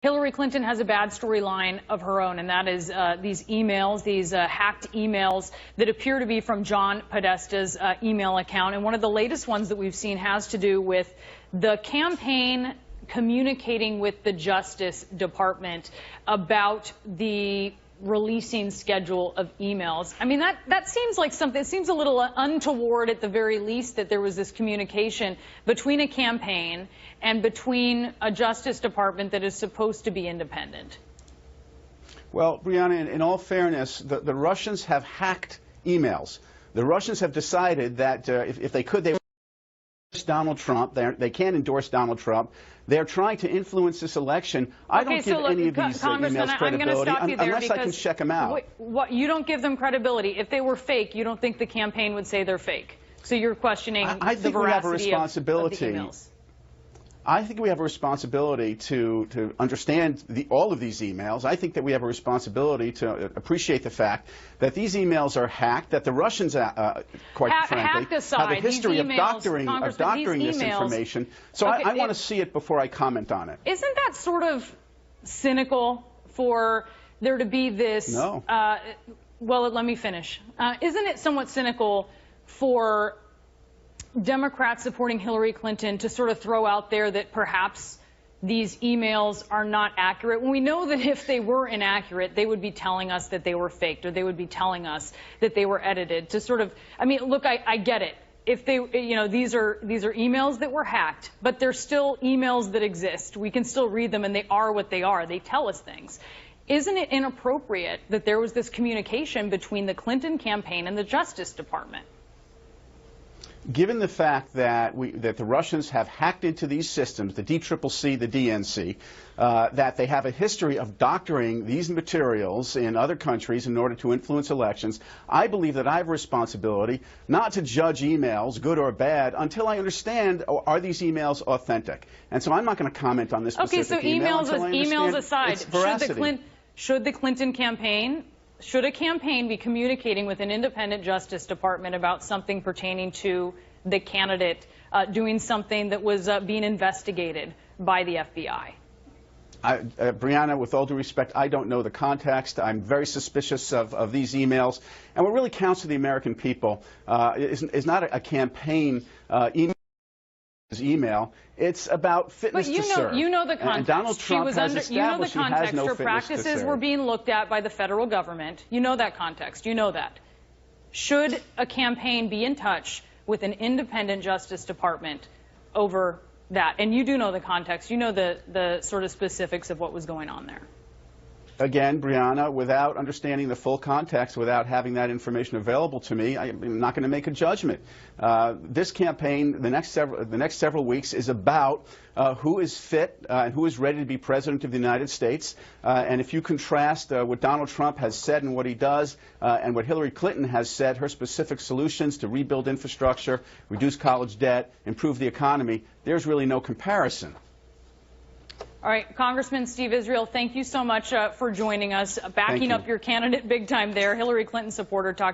Hillary Clinton has a bad storyline of her own, and that is these emails, these hacked emails that appear to be from John Podesta's email account. And one of the latest ones that we've seen has to do with the campaign communicating with the Justice Department about the releasing schedule of emails. I mean, that seems like something, it seems a little untoward at the very least that there was this communication between a campaign and between a Justice Department that is supposed to be independent. Well, Brianna, in all fairness, the Russians have hacked emails. The Russians have decided that if they could, they would endorse Donald Trump. They can't endorse Donald Trump. They're trying to influence this election. I don't give any of these emails credibility unless I can check them out. You don't give them credibility. If they were fake, you don't think the campaign would say they're fake. So you're questioning the veracity of the emails. I think we have a responsibility to understand all of these emails. I think that we have a responsibility to appreciate the fact that these emails are hacked, that the Russians, quite frankly, have a history of doctoring this information. So okay, I want to see it before I comment on it. Isn't that sort of cynical for there to be this? No. Well, let me finish. Isn't it somewhat cynical for Democrats supporting Hillary Clinton to sort of throw out there that perhaps these emails are not accurate, when we know that if they were inaccurate, they would be telling us that they were faked, or they would be telling us that they were edited? To sort of, I mean, look, I get it. If they, you know, these are emails that were hacked, but they're still emails that exist. We can still read them, and they are what they are. They tell us things. Isn't it inappropriate that there was this communication between the Clinton campaign and the Justice Department? Given the fact that the Russians have hacked into these systems, the DCCC, the DNC, that they have a history of doctoring these materials in other countries in order to influence elections, I believe that I have a responsibility not to judge emails, good or bad, until I understand, are these emails authentic? And so I'm not going to comment on this specific email until I understand its veracity. Should the Clinton campaign, should a campaign be communicating with an independent Justice Department about something pertaining to the candidate doing something that was being investigated by the FBI? Brianna, with all due respect, I don't know the context. I'm very suspicious of these emails. And what really counts to the American people is not a campaign email. It's about fitness to serve. But you know the context. And Donald Trump has established he has no fitness to serve. Her practices were being looked at by the federal government. You know that context. You know that. Should a campaign be in touch with an independent Justice Department over that? And you do know the context. You know the sort of specifics of what was going on there. Again, Brianna, without understanding the full context, without having that information available to me, I'm not going to make a judgment. This campaign, the next several weeks, is about who is fit and who is ready to be president of the United States. And if you contrast what Donald Trump has said and what he does, and what Hillary Clinton has said, her specific solutions to rebuild infrastructure, reduce college debt, improve the economy, there's really no comparison. All right, Congressman Steve Israel, thank you so much for joining us, backing up your candidate big time there. Hillary Clinton supporter talked